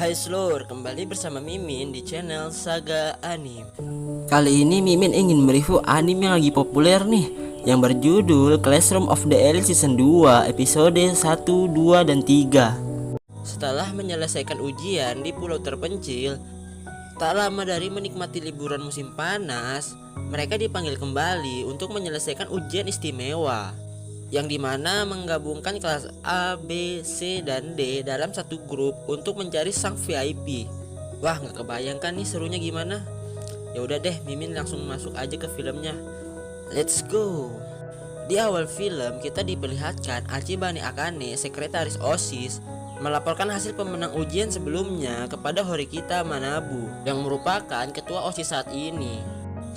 Hai seluruh, kembali bersama Mimin di channel Saga Anime. Kali ini Mimin ingin mereview anime yang lagi populer nih, yang berjudul Classroom of the Elite Season 2 episode 1, 2, dan 3. Setelah menyelesaikan ujian di pulau terpencil, tak lama dari menikmati liburan musim panas, mereka dipanggil kembali untuk menyelesaikan ujian istimewa, yang dimana menggabungkan kelas A, B, C, dan D dalam satu grup untuk mencari sang VIP. Wah, nggak kebayangkan nih serunya gimana. Ya udah deh, Mimin langsung masuk aja ke filmnya. Let's go. Di awal film kita diperlihatkan Archibane Akane, sekretaris OSIS, melaporkan hasil pemenang ujian sebelumnya kepada Horikita Manabu yang merupakan ketua OSIS saat ini.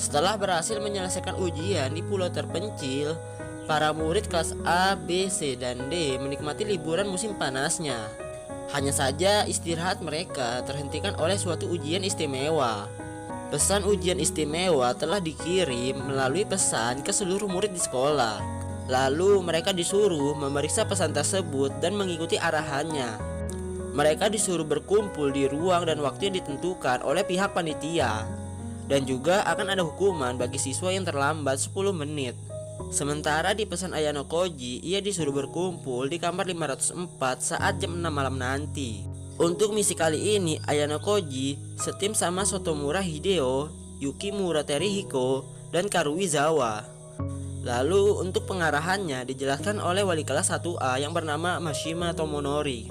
Setelah berhasil menyelesaikan ujian di pulau terpencil, para murid kelas A, B, C, dan D menikmati liburan musim panasnya. Hanya saja istirahat mereka terhentikan oleh suatu ujian istimewa. Pesan ujian istimewa telah dikirim melalui pesan ke seluruh murid di sekolah. Lalu mereka disuruh memeriksa pesan tersebut dan mengikuti arahannya. Mereka disuruh berkumpul di ruang dan waktu yang ditentukan oleh pihak panitia. Dan juga akan ada hukuman bagi siswa yang terlambat 10 menit. Sementara di pesan Ayano Koji, ia disuruh berkumpul di kamar 504 saat jam 6 malam nanti. Untuk misi kali ini, Ayano Koji setim sama Sotomura Hideo, Yukimura Terihiko, dan Karuizawa. Lalu untuk pengarahannya dijelaskan oleh wali kelas 1A yang bernama Mashima Tomonori.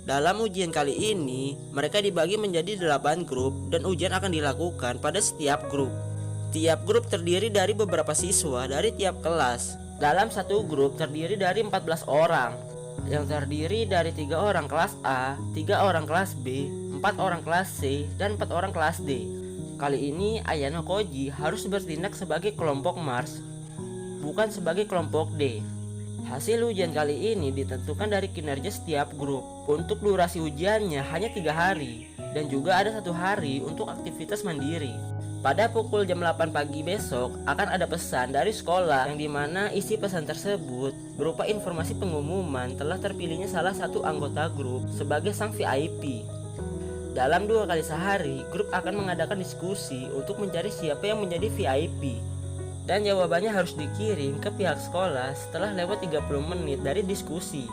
Dalam ujian kali ini, mereka dibagi menjadi 8 grup dan ujian akan dilakukan pada setiap grup. Tiap grup terdiri dari beberapa siswa dari tiap kelas. Dalam satu grup terdiri dari 14 orang, yang terdiri dari 3 orang kelas A, 3 orang kelas B, 4 orang kelas C, dan 4 orang kelas D. Kali ini Ayano Koji harus bertindak sebagai kelompok Mars, bukan sebagai kelompok D. Hasil ujian kali ini ditentukan dari kinerja setiap grup. Untuk durasi ujiannya hanya 3 hari, dan juga ada 1 hari untuk aktivitas mandiri. Pada pukul jam 8 pagi besok akan ada pesan dari sekolah yang dimana isi pesan tersebut berupa informasi pengumuman telah terpilihnya salah satu anggota grup sebagai sang VIP. Dalam 2 kali sehari, grup akan mengadakan diskusi untuk mencari siapa yang menjadi VIP. Dan jawabannya harus dikirim ke pihak sekolah setelah lewat 30 menit dari diskusi.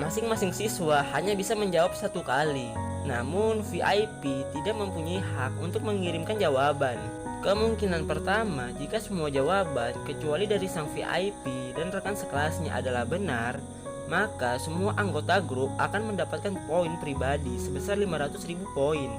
Masing-masing siswa hanya bisa menjawab 1 kali. Namun VIP tidak mempunyai hak untuk mengirimkan jawaban. Kemungkinan pertama, jika semua jawaban kecuali dari sang VIP dan rekan sekelasnya adalah benar, maka semua anggota grup akan mendapatkan poin pribadi sebesar 500.000 poin.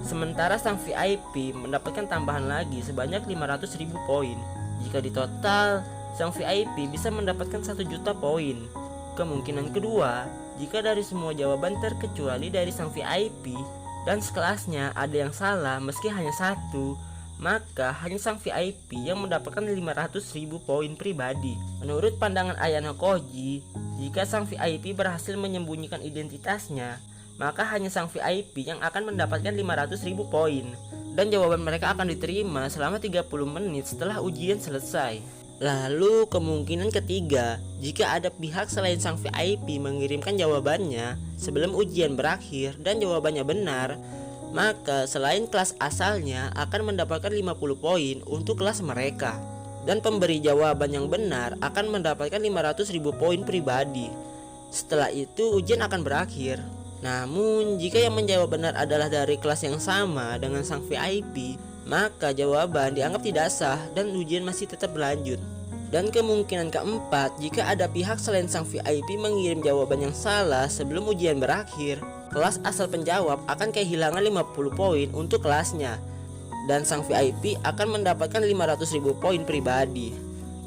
Sementara sang VIP mendapatkan tambahan lagi sebanyak 500.000 poin. Jika ditotal, sang VIP bisa mendapatkan 1 juta poin. Kemungkinan kedua, jika dari semua jawaban terkecuali dari sang VIP dan sekelasnya ada yang salah meski hanya 1, maka hanya sang VIP yang mendapatkan 500.000 poin pribadi. Menurut pandangan Ayano Koji, jika sang VIP berhasil menyembunyikan identitasnya, maka hanya sang VIP yang akan mendapatkan 500.000 poin. Dan jawaban mereka akan diterima selama 30 menit setelah ujian selesai. Lalu kemungkinan ketiga, jika ada pihak selain sang VIP mengirimkan jawabannya sebelum ujian berakhir dan jawabannya benar, maka selain kelas asalnya akan mendapatkan 50 poin untuk kelas mereka. Dan pemberi jawaban yang benar akan mendapatkan 500.000 poin pribadi. Setelah itu ujian akan berakhir. Namun jika yang menjawab benar adalah dari kelas yang sama dengan sang VIP, maka jawaban dianggap tidak sah dan ujian masih tetap berlanjut. Dan kemungkinan keempat, jika ada pihak selain sang VIP mengirim jawaban yang salah sebelum ujian berakhir, kelas asal penjawab akan kehilangan 50 poin untuk kelasnya, dan sang VIP akan mendapatkan 500.000 poin pribadi.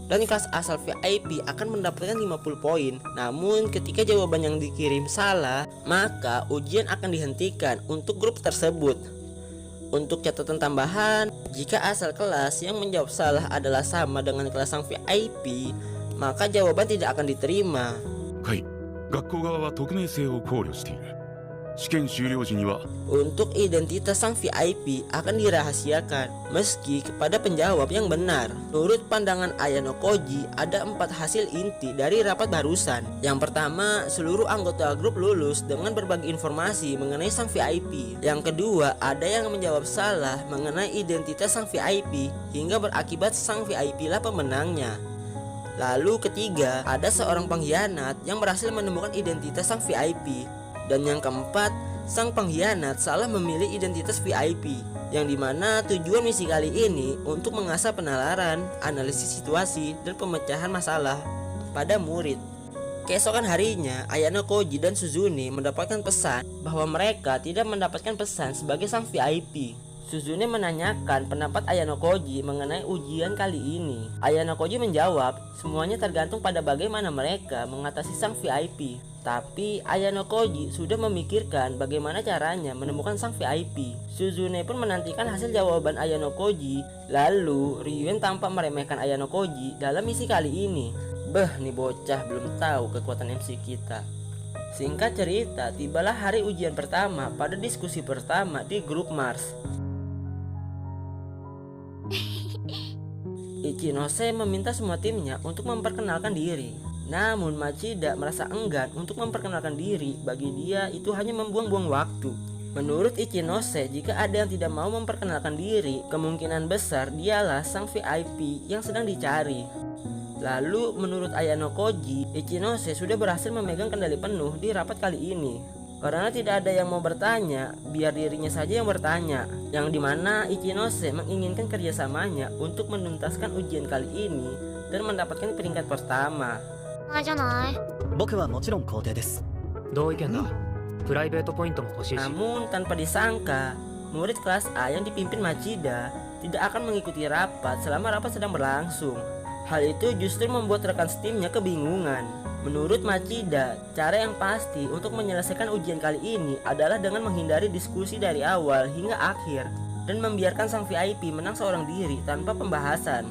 Dan kelas asal VIP akan mendapatkan 50 poin. Namun ketika jawaban yang dikirim salah, maka ujian akan dihentikan untuk grup tersebut. Untuk catatan tambahan, jika asal kelas yang menjawab salah adalah sama dengan kelas sang VIP, maka jawaban tidak akan diterima. はい、学校側は匿名性を考慮している。試験終了時には Untuk identitas sang VIP akan dirahasiakan meski kepada penjawab yang benar. Menurut pandangan Ayano Koji, ada 4 hasil inti dari rapat barusan. Yang pertama, seluruh anggota grup lulus dengan berbagi informasi mengenai sang VIP. Yang kedua, ada yang menjawab salah mengenai identitas sang VIP hingga berakibat sang VIP lah pemenangnya. Lalu ketiga, ada seorang pengkhianat yang berhasil menemukan identitas sang VIP. Dan yang keempat, sang pengkhianat salah memilih identitas VIP, yang dimana tujuan misi kali ini untuk mengasah penalaran, analisis situasi, dan pemecahan masalah pada murid. Keesokan harinya, Ayano Koji dan Suzune mendapatkan pesan bahwa mereka tidak mendapatkan pesan sebagai sang VIP. Suzune menanyakan pendapat Ayano Koji mengenai ujian kali ini. Ayano Koji menjawab, semuanya tergantung pada bagaimana mereka mengatasi sang VIP. Tapi Ayano Koji sudah memikirkan bagaimana caranya menemukan sang VIP. Suzune pun menantikan hasil jawaban Ayano Koji. Lalu Ryuen tampak meremehkan Ayano Koji dalam misi kali ini. Nih bocah belum tahu kekuatan MC kita. Singkat cerita, tibalah hari ujian pertama pada diskusi pertama di grup Mars. Ichinose meminta semua timnya untuk memperkenalkan diri. Namun Machida merasa enggan untuk memperkenalkan diri. Bagi dia itu hanya membuang-buang waktu. Menurut Ichinose, jika ada yang tidak mau memperkenalkan diri, kemungkinan besar dialah sang VIP yang sedang dicari. Lalu menurut Ayano Koji, Ichinose sudah berhasil memegang kendali penuh di rapat kali ini. Karena tidak ada yang mau bertanya, biar dirinya saja yang bertanya. Yang dimana Ichinose menginginkan kerjasamanya untuk menuntaskan ujian kali ini dan mendapatkan peringkat pertama. じゃない。僕はもちろん肯定です。同意見だ。プライベートポイントも欲しいし。 Namun tanpa disangka, murid kelas A yang dipimpin Machida tidak akan mengikuti rapat selama rapat sedang berlangsung. Hal itu justru membuat rekan setimnya kebingungan. Menurut Machida, cara yang pasti untuk menyelesaikan ujian kali ini adalah dengan menghindari diskusi dari awal hingga akhir dan membiarkan sang VIP menang seorang diri tanpa pembahasan.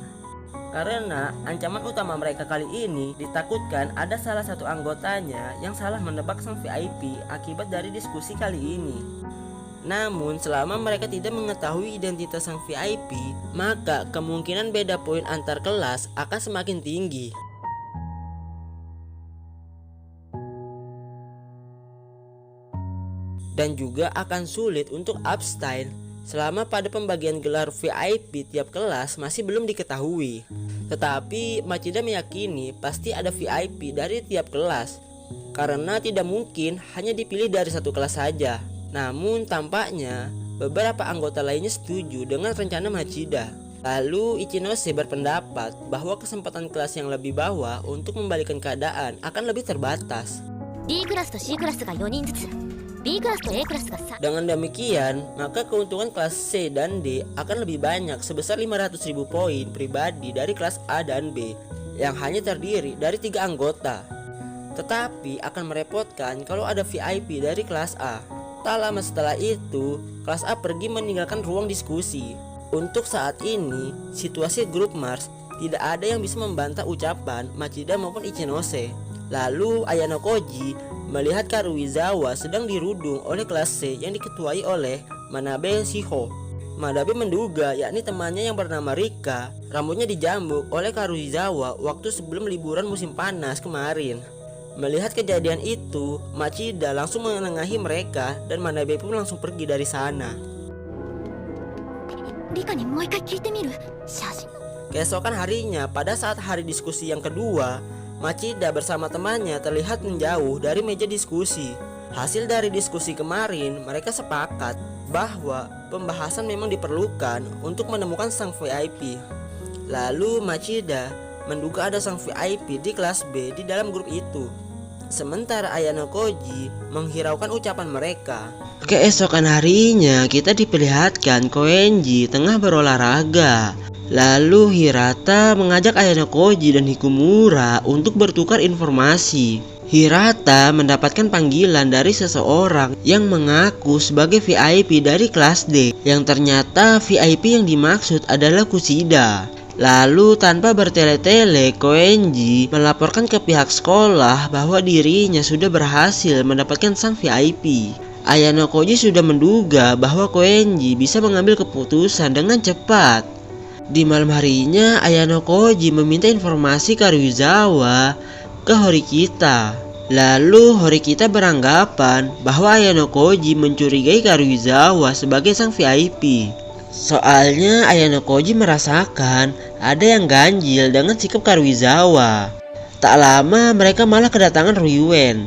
Karena ancaman utama mereka kali ini ditakutkan ada salah satu anggotanya yang salah menebak sang VIP akibat dari diskusi kali ini. Namun selama mereka tidak mengetahui identitas sang VIP, maka kemungkinan beda poin antar kelas akan semakin tinggi. Dan juga akan sulit untuk abstain selama pada pembagian gelar VIP tiap kelas masih belum diketahui. Tetapi Machida meyakini pasti ada VIP dari tiap kelas, karena tidak mungkin hanya dipilih dari satu kelas saja. Namun tampaknya beberapa anggota lainnya setuju dengan rencana Machida. Lalu Ichinose berpendapat bahwa kesempatan kelas yang lebih bawah untuk membalikan keadaan akan lebih terbatas. D クラスと C クラスが4人ずつ。B クラスと A クラスが Dengan demikian, maka keuntungan kelas C dan D akan lebih banyak sebesar 500.000 poin pribadi dari kelas A dan B yang hanya terdiri dari 3 anggota. Tetapi akan merepotkan kalau ada VIP dari kelas A. Tak lama setelah itu, kelas A pergi meninggalkan ruang diskusi. Untuk saat ini, situasi grup Mars tidak ada yang bisa membantah ucapan Machida maupun Ichinose. Lalu Ayano Koji melihat Karuizawa sedang dirudung oleh kelas C yang diketuai oleh Manabe Shiho. Manabe menduga yakni temannya yang bernama Rika rambutnya dijambuk oleh Karuizawa waktu sebelum liburan musim panas kemarin. Melihat kejadian itu, Machida langsung menengahi mereka dan Manabe pun langsung pergi dari sana. Rika ni mau ikai kite miru. Shajin. Keesokan harinya, pada saat hari diskusi yang kedua, Machida bersama temannya terlihat menjauh dari meja diskusi. Hasil dari diskusi kemarin, mereka sepakat bahwa pembahasan memang diperlukan untuk menemukan sang VIP. Lalu Machida menduga ada sang VIP di kelas B di dalam grup itu. Sementara Ayano Koji menghiraukan ucapan mereka. Keesokan harinya kita diperlihatkan Koenji tengah berolahraga. Lalu Hirata mengajak Ayano Koji dan Hikumura untuk bertukar informasi. Hirata mendapatkan panggilan dari seseorang yang mengaku sebagai VIP dari kelas D, yang ternyata VIP yang dimaksud adalah Kushida. Lalu tanpa bertele-tele, Koenji melaporkan ke pihak sekolah bahwa dirinya sudah berhasil mendapatkan sang VIP. Ayano Koji sudah menduga bahwa Koenji bisa mengambil keputusan dengan cepat. Di malam harinya, Ayano Koji meminta informasi Karuizawa ke Horikita. Lalu Horikita beranggapan bahwa Ayano Koji mencurigai Karuizawa sebagai sang VIP. Soalnya Ayano Koji merasakan ada yang ganjil dengan sikap Karuizawa. Tak lama mereka malah kedatangan Ryuen,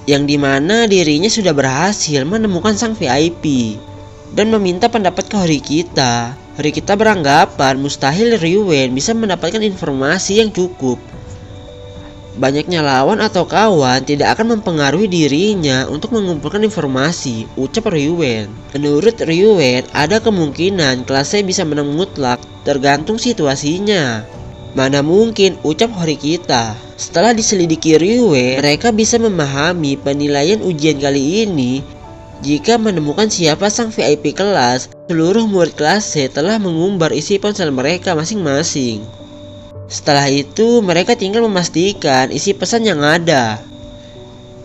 yang dimana dirinya sudah berhasil menemukan sang VIP dan meminta pendapat ke Horikita. Horikita beranggapan mustahil Ryuen bisa mendapatkan informasi yang cukup. Banyaknya lawan atau kawan tidak akan mempengaruhi dirinya untuk mengumpulkan informasi, ucap Ryuen. Menurut Ryuen, ada kemungkinan kelas C bisa menang mutlak, tergantung situasinya. Mana mungkin, ucap Horikita. Setelah diselidiki Ryuen, mereka bisa memahami penilaian ujian kali ini. Jika menemukan siapa sang VIP kelas, seluruh murid kelas C telah mengumbar isi ponsel mereka masing-masing. Setelah itu, mereka tinggal memastikan isi pesan yang ada.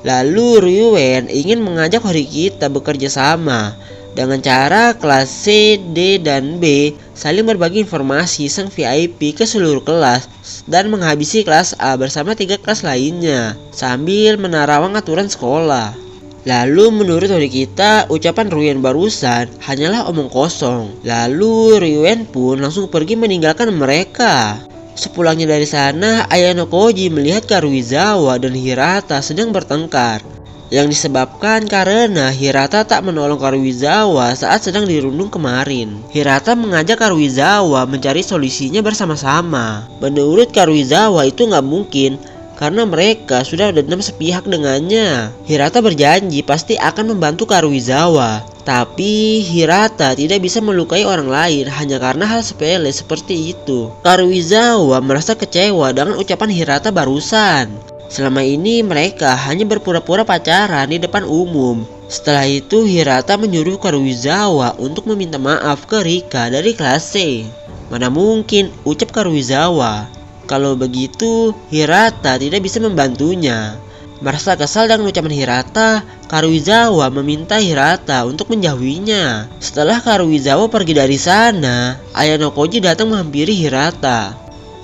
Lalu Ryuen ingin mengajak Horikita bekerja sama dengan cara kelas C, D, dan B saling berbagi informasi sang VIP ke seluruh kelas dan menghabisi kelas A bersama 3 kelas lainnya sambil menerawang aturan sekolah. Lalu menurut Horikita, ucapan Ryuen barusan hanyalah omong kosong. Lalu Ryuen pun langsung pergi meninggalkan mereka. Sepulangnya dari sana, Ayano Koji melihat Karuizawa dan Hirata sedang bertengkar, yang disebabkan karena Hirata tak menolong Karuizawa saat sedang dirundung kemarin. Hirata mengajak Karuizawa mencari solusinya bersama-sama. Menurut Karuizawa itu nggak mungkin, karena mereka sudah dendam sepihak dengannya. Hirata berjanji pasti akan membantu Karuizawa. Tapi Hirata tidak bisa melukai orang lain hanya karena hal sepele seperti itu. Karuizawa merasa kecewa dengan ucapan Hirata barusan. Selama ini mereka hanya berpura-pura pacaran di depan umum. Setelah itu Hirata menyuruh Karuizawa untuk meminta maaf ke Rika dari kelas C. Mana mungkin, ucap Karuizawa. Kalau begitu Hirata tidak bisa membantunya. Merasa kesal dengan ucapan Hirata, Karuizawa meminta Hirata untuk menjauhinya. Setelah Karuizawa pergi dari sana, Ayano Koji datang menghampiri Hirata.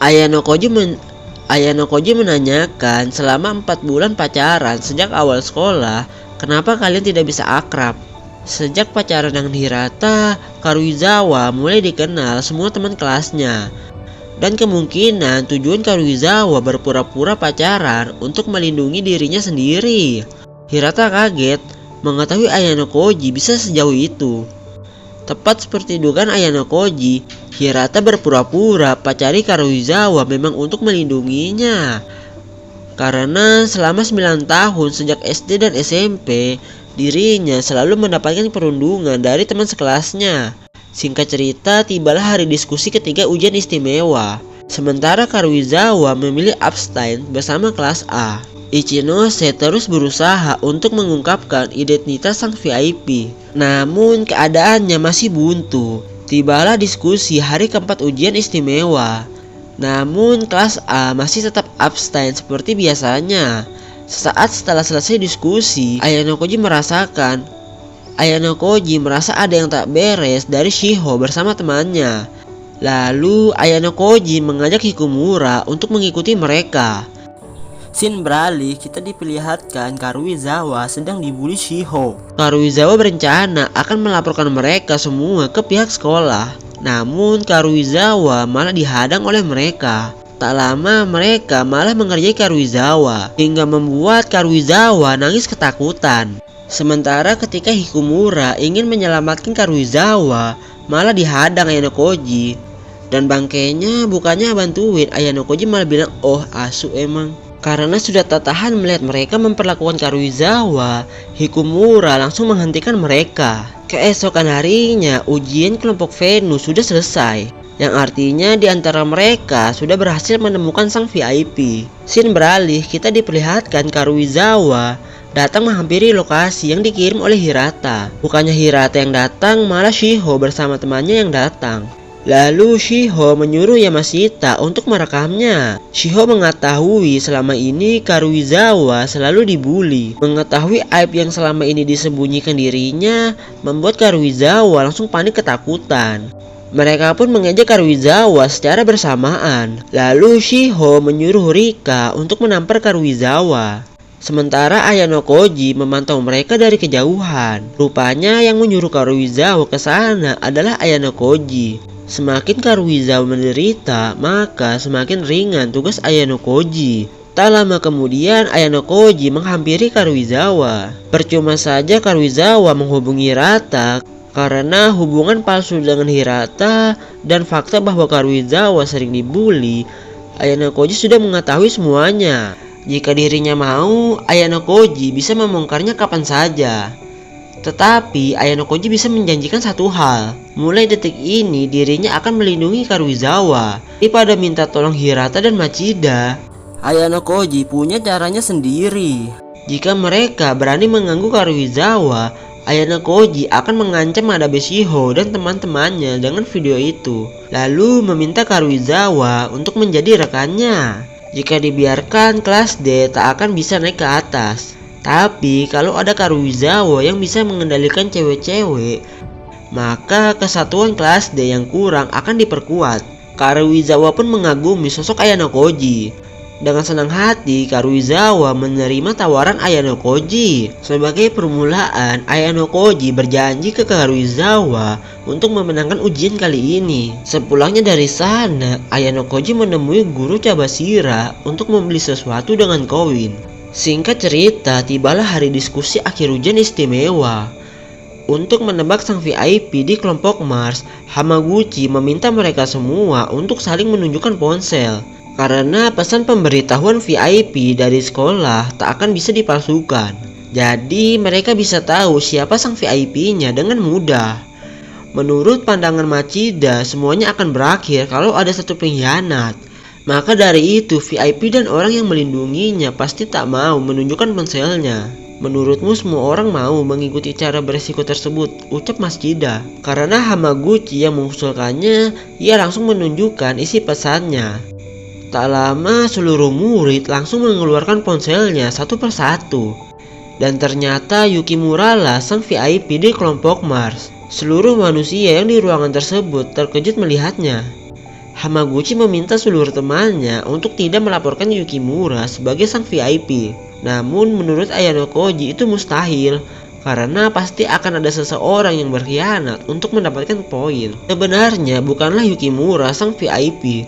Ayano Koji menanyakan selama 4 bulan pacaran sejak awal sekolah, kenapa kalian tidak bisa akrab? Sejak pacaran dengan Hirata, Karuizawa mulai dikenal semua teman kelasnya. Dan kemungkinan tujuan Karuizawa berpura-pura pacaran untuk melindungi dirinya sendiri. Hirata kaget mengetahui Ayano Koji bisa sejauh itu. Tepat seperti dugaan Ayano Koji, Hirata berpura-pura pacari Karuizawa memang untuk melindunginya. Karena selama 9 tahun sejak SD dan SMP, dirinya selalu mendapatkan perundungan dari teman sekelasnya. Singkat cerita, tibalah hari diskusi ketiga ujian istimewa. Sementara Karuizawa memilih abstain bersama kelas A. Ichinose terus berusaha untuk mengungkapkan identitas sang VIP. Namun keadaannya masih buntu. Tibalah diskusi hari keempat ujian istimewa. Namun kelas A masih tetap abstain seperti biasanya. Sesaat setelah selesai diskusi, Ayano Koji merasa ada yang tak beres dari Shiho bersama temannya. Lalu Ayano Koji mengajak Hikumura untuk mengikuti mereka. Scene beralih, kita diperlihatkan Karuizawa sedang dibully Shiho. Karuizawa berencana akan melaporkan mereka semua ke pihak sekolah. Namun Karuizawa malah dihadang oleh mereka. Tak lama mereka malah mengerjai Karuizawa hingga membuat Karuizawa nangis ketakutan. Sementara ketika Hikumura ingin menyelamatkan Karuizawa, malah dihadang Ayano Koji. Dan bangkainya bukannya bantuin, Ayano Koji malah bilang, "Oh asu emang." Karena sudah tak tahan melihat mereka memperlakukan Karuizawa, Hikumura langsung menghentikan mereka. Keesokan harinya, ujian kelompok Venus sudah selesai, yang artinya di antara mereka sudah berhasil menemukan sang VIP. Scene beralih, kita diperlihatkan Karuizawa datang menghampiri lokasi yang dikirim oleh Hirata. Bukannya Hirata yang datang, malah Shiho bersama temannya yang datang. Lalu Shiho menyuruh Yamashita untuk merekamnya. Shiho mengetahui selama ini Karuizawa selalu dibully. Mengetahui aib yang selama ini disembunyikan dirinya membuat Karuizawa langsung panik ketakutan. Mereka pun mengejek Karuizawa secara bersamaan. Lalu Shiho menyuruh Rika untuk menampar Karuizawa. Sementara Ayano Koji memantau mereka dari kejauhan. Rupanya yang menyuruh Karuizawa ke sana adalah Ayano Koji. Semakin Karuizawa menderita, maka semakin ringan tugas Ayano Koji. Tak lama kemudian Ayano Koji menghampiri Karuizawa. Percuma saja Karuizawa menghubungi Hirata karena hubungan palsu dengan Hirata dan fakta bahwa Karuizawa sering dibully. Ayano Koji sudah mengetahui semuanya. Jika dirinya mau, Ayano Koji bisa membongkarnya kapan saja. Tetapi Ayano Koji bisa menjanjikan satu hal. Mulai detik ini dirinya akan melindungi Karuizawa daripada minta tolong Hirata dan Machida. Ayano Koji punya caranya sendiri. Jika mereka berani mengganggu Karuizawa, Ayano Koji akan mengancam Madabe Shiho dan teman-temannya dengan video itu. Lalu meminta Karuizawa untuk menjadi rekannya. Jika dibiarkan, kelas D tak akan bisa naik ke atas. Tapi kalau ada Karuizawa yang bisa mengendalikan cewek-cewek, maka kesatuan kelas D yang kurang akan diperkuat. Karuizawa pun mengagumi sosok Ayano Koji. Dengan senang hati, Karuizawa menerima tawaran Ayano Koji. Sebagai permulaan, Ayano Koji berjanji ke Karuizawa untuk memenangkan ujian kali ini. Sepulangnya dari sana, Ayano Koji menemui guru Cabashira untuk membeli sesuatu dengan koin. Singkat cerita, tibalah hari diskusi akhir ujian istimewa. Untuk menebak sang VIP di kelompok Mars, Hamaguchi meminta mereka semua untuk saling menunjukkan ponsel. Karena pesan pemberitahuan VIP dari sekolah tak akan bisa dipalsukan. Jadi mereka bisa tahu siapa sang VIP-nya dengan mudah. Menurut pandangan Machida, semuanya akan berakhir kalau ada satu pengkhianat. Maka dari itu VIP dan orang yang melindunginya pasti tak mau menunjukkan ponselnya. Menurutmu semua orang mau mengikuti cara beresiko tersebut? Ucap Machida. Karena Hamaguchi yang mengusulkannya, ia langsung menunjukkan isi pesannya. Tak lama seluruh murid langsung mengeluarkan ponselnya satu persatu. Dan ternyata Yukimura lah sang VIP di kelompok Mars. Seluruh manusia yang di ruangan tersebut terkejut melihatnya. Hamaguchi meminta seluruh temannya untuk tidak melaporkan Yukimura sebagai sang VIP. Namun menurut Ayano Koji itu mustahil, karena pasti akan ada seseorang yang berkhianat untuk mendapatkan poin. Sebenarnya bukanlah Yukimura sang VIP.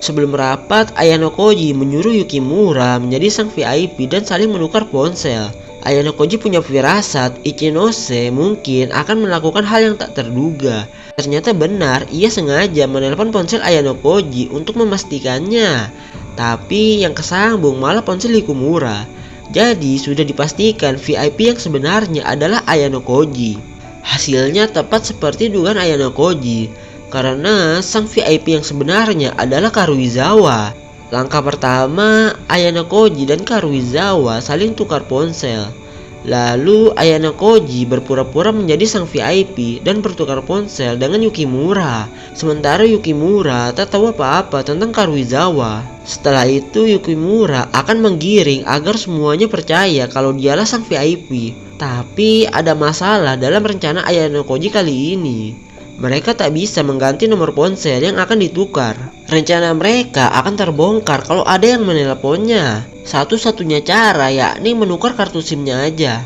Sebelum rapat, Ayano Koji menyuruh Yukimura menjadi sang VIP dan saling menukar ponsel. Ayano Koji punya firasat Ichinose mungkin akan melakukan hal yang tak terduga. Ternyata benar, ia sengaja menelpon ponsel Ayano Koji untuk memastikannya. Tapi yang kesambung malah ponsel Yukimura. Jadi sudah dipastikan VIP yang sebenarnya adalah Ayano Koji. Hasilnya tepat seperti dugaan Ayano Koji, karena sang VIP yang sebenarnya adalah Karuizawa. Langkah pertama, Ayano Koji dan Karuizawa saling tukar ponsel. Lalu Ayano Koji berpura-pura menjadi sang VIP dan bertukar ponsel dengan Yukimura. Sementara Yukimura tak tahu apa-apa tentang Karuizawa. Setelah itu Yukimura akan menggiring agar semuanya percaya kalau dialah sang VIP. Tapi ada masalah dalam rencana Ayano Koji kali ini. Mereka tak bisa mengganti nomor ponsel yang akan ditukar. Rencana mereka akan terbongkar kalau ada yang menelponnya. Satu-satunya cara yakni menukar kartu SIM-nya aja,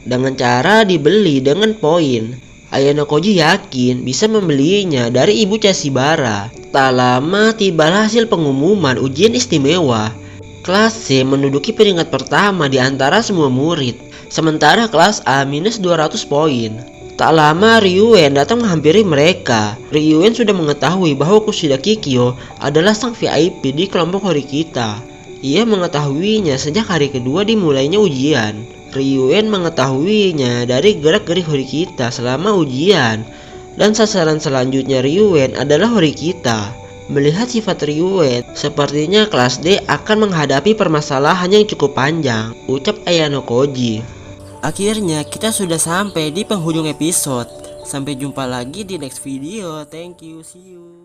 dengan cara dibeli dengan poin. Ayano Koji yakin bisa membelinya dari Ibu Chashibara. Tak lama tibalah hasil pengumuman ujian istimewa. Kelas C menduduki peringkat pertama di antara semua murid, sementara kelas A minus 200 poin. Tak lama Ryuen datang menghampiri mereka. Ryuen sudah mengetahui bahwa Kushida Kikyo adalah sang VIP di kelompok Horikita. Ia mengetahuinya sejak hari kedua dimulainya ujian. Ryuen mengetahuinya dari gerak-gerik Horikita selama ujian. Dan sasaran selanjutnya Ryuen adalah Horikita. Melihat sifat Ryuen, sepertinya kelas D akan menghadapi permasalahan yang cukup panjang, ucap Ayano Koji. Akhirnya kita sudah sampai di penghujung episode. Sampai jumpa lagi di next video. Thank you, see you.